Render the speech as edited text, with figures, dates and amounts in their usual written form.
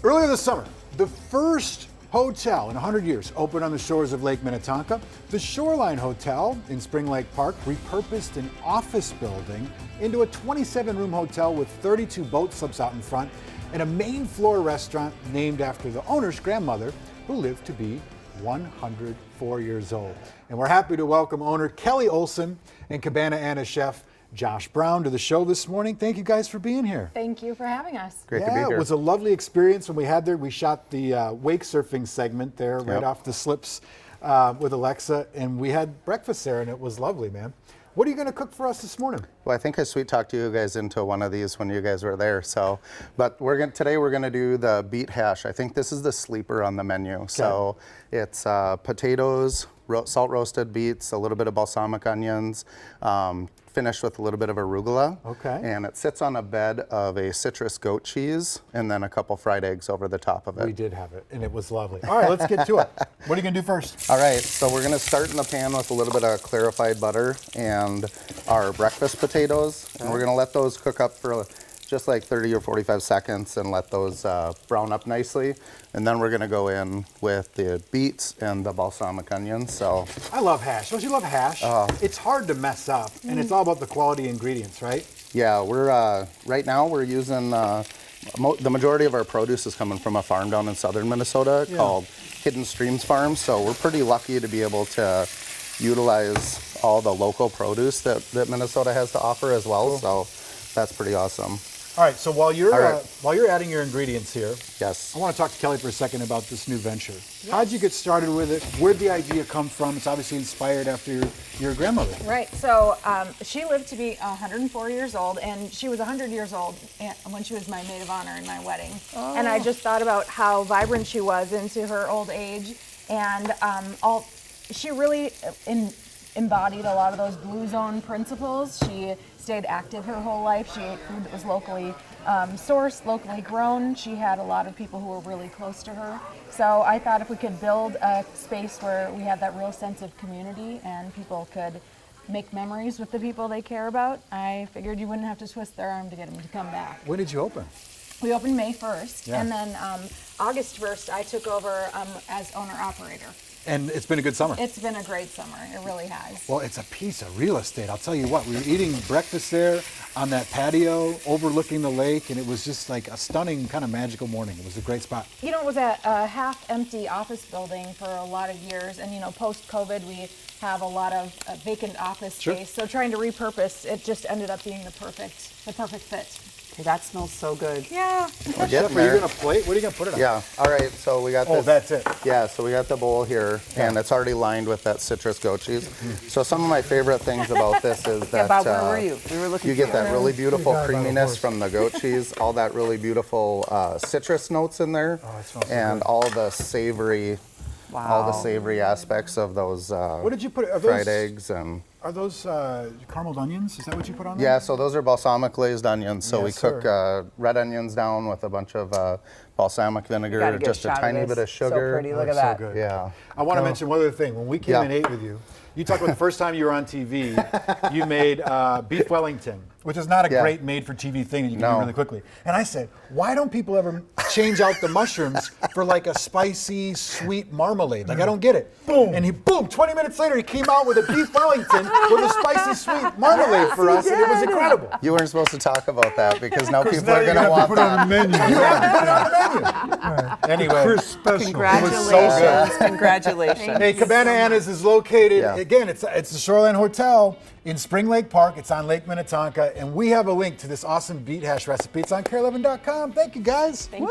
Earlier this summer, the first hotel in 100 years opened on the shores of Lake Minnetonka. The Shoreline Hotel in Spring Lake Park repurposed an office building into a 27-room hotel with 32 boat slips out in front and a main floor restaurant named after the owner's grandmother, who lived to be 104 years old. And we're happy to welcome owner Kelly Olson and Cabana Anna chef Josh Brown to the show this morning. Thank you guys for being here. Thank you for having us. Great to be here. It was a lovely experience when we had there. We shot the wake surfing segment there right off the slips with Alexa, and we had breakfast there, and it was lovely, man. What are you going to cook for us this morning? Well, I think I sweet talked you guys into one of these when you guys were there. So, but today we're going to do the beet hash. I think this is the sleeper on the menu. Okay. So it's potatoes, salt roasted beets, a little bit of balsamic onions, finished with a little bit of arugula. Okay. And it sits on a bed of a citrus goat cheese and then a couple fried eggs over the top of it. We did have it, and it was lovely. All right, let's get to it. What are you going to do first? All right, so we're going to start in the pan with a little bit of clarified butter and our breakfast potatoes. And we're going to let those cook up for just like 30 or 45 seconds and let those brown up nicely. And then we're going to go in with the beets and the balsamic onions. So I love hash. Don't you love hash? It's hard to mess up, and it's all about the quality ingredients, right? Yeah, we're right now we're using the majority of our produce is coming from a farm down in southern Minnesota called Hidden Streams Farm. So we're pretty lucky to be able to utilize all the local produce that Minnesota has to offer as well. Cool. So that's pretty awesome. All right, so while you're adding your ingredients here, yes, I want to talk to Kelly for a second about this new venture. Yes. How'd you get started with it? Where'd the idea come from? It's obviously inspired after your grandmother. Right, so she lived to be 104 years old, and she was 100 years old when she was my maid of honor in my wedding. Oh. And I just thought about how vibrant she was into her old age, and she really embodied a lot of those Blue Zone principles. She stayed active her whole life. She ate food that was locally sourced, locally grown. She had a lot of people who were really close to her. So I thought if we could build a space where we had that real sense of community and people could make memories with the people they care about, I figured you wouldn't have to twist their arm to get them to come back. When did you open? We opened May 1st, and then August 1st I took over as owner-operator. And it's been a good summer. It's been a great summer. It really has. Well, it's a piece of real estate. I'll tell you what, we were eating breakfast there on that patio overlooking the lake, and it was just like a stunning kind of magical morning. It was a great spot. You know, it was a half-empty office building for a lot of years, and post-COVID, we have a lot of vacant office space. So trying to repurpose, it just ended up being the perfect fit. Okay, that smells so good. Yeah. Chef, are you going to plate? What are you going to put it on? Yeah. All right. So we got this. Oh, that's it. Yeah. So we got the bowl here, and it's already lined with that citrus goat cheese. So some of my favorite things about this is that Bob, where were you? We were looking. You get that really beautiful creaminess from the goat cheese, all that really beautiful citrus notes in there, and all the savory. Wow. All the savory aspects of those what did you put? fried eggs and. Are those carameled onions? Is that what you put on there? Yeah, so those are balsamic glazed onions. So we cook red onions down with a bunch of balsamic vinegar, just a tiny bit of sugar. So pretty, look at that. So good. Yeah. I want to mention one other thing. When we came and ate with you, you talked about the first time you were on TV, you made beef Wellington, which is not a great made-for-TV thing that you can do really quickly. And I said, why don't people ever change out the mushrooms for like a spicy, sweet marmalade? Like, I don't get it. Boom. And 20 minutes later, he came out with a beef Wellington with a spicy, sweet marmalade for us, and it was incredible. You weren't supposed to talk about that because now people are going to want put on the menu. You have to put it on the menu. Anyway, Chris special. Congratulations. It was so good. Congratulations. Hey, Cabana Anna's is located, again, it's the Shoreline Hotel in Spring Lake Park. It's on Lake Minnetonka, and we have a link to this awesome beet hash recipe. It's on care11.com. Thank you, guys. Thank you.